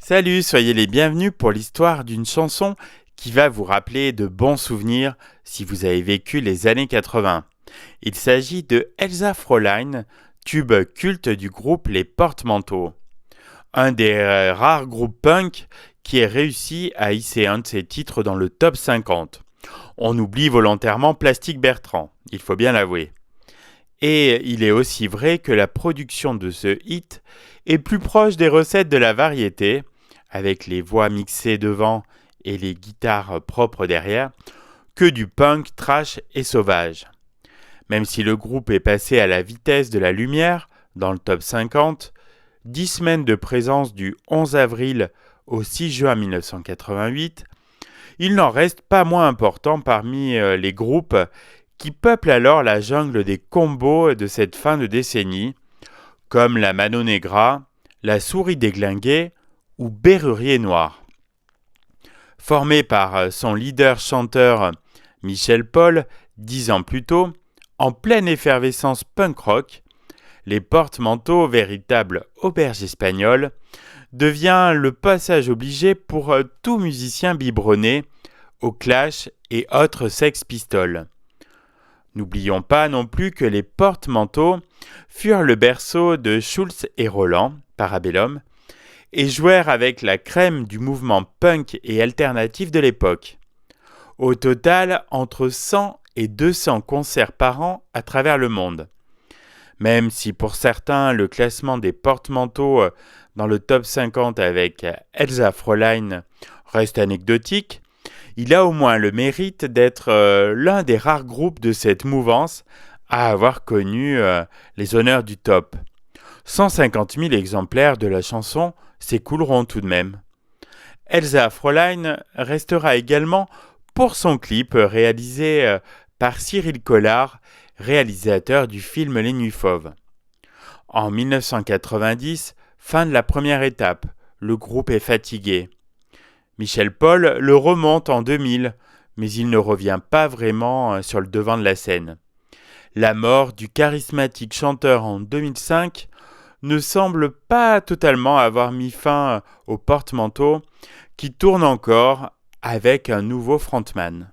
Salut, soyez les bienvenus pour l'histoire d'une chanson qui va vous rappeler de bons souvenirs si vous avez vécu les années 80. Il s'agit de Elsa Fräulein, tube culte du groupe Les Porte-Manteaux. Un des rares groupes punk qui ait réussi à hisser un de ses titres dans le top 50. On oublie volontairement Plastique Bertrand, il faut bien l'avouer. Et il est aussi vrai que la production de ce hit est plus proche des recettes de la variété, avec les voix mixées devant et les guitares propres derrière, que du punk trash et sauvage. Même si le groupe est passé à la vitesse de la lumière, dans le top 50, 10 semaines de présence du 11 avril au 6 juin 1988, il n'en reste pas moins important parmi les groupes qui peuplent alors la jungle des combos de cette fin de décennie, comme la Mano Negra, la Souris déglinguée ou Berrurier Noir. Formé par son leader-chanteur Michel Paul 10 ans plus tôt, en pleine effervescence punk rock, les Porte-Manteaux, véritable auberge espagnole, devient le passage obligé pour tout musicien biberonné au Clash et autres Sex Pistols. N'oublions pas non plus que les Porte-Manteaux furent le berceau de Schulz et Roland, Parabellum, et jouèrent avec la crème du mouvement punk et alternatif de l'époque. Au total, entre 100 et 200 concerts par an à travers le monde. Même si pour certains, le classement des Porte-Manteaux dans le top 50 avec Elsa Fräulein reste anecdotique, il a au moins le mérite d'être l'un des rares groupes de cette mouvance à avoir connu les honneurs du top. 150 000 exemplaires de la chanson s'écouleront tout de même. Elsa Fräulein restera également pour son clip réalisé par Cyril Collard, réalisateur du film Les Nuits Fauves. En 1990, fin de la première étape, le groupe est fatigué. Michel Paul le remonte en 2000, mais il ne revient pas vraiment sur le devant de la scène. La mort du charismatique chanteur en 2005 ne semble pas totalement avoir mis fin aux Porte-Manteaux, qui tournent encore avec un nouveau frontman.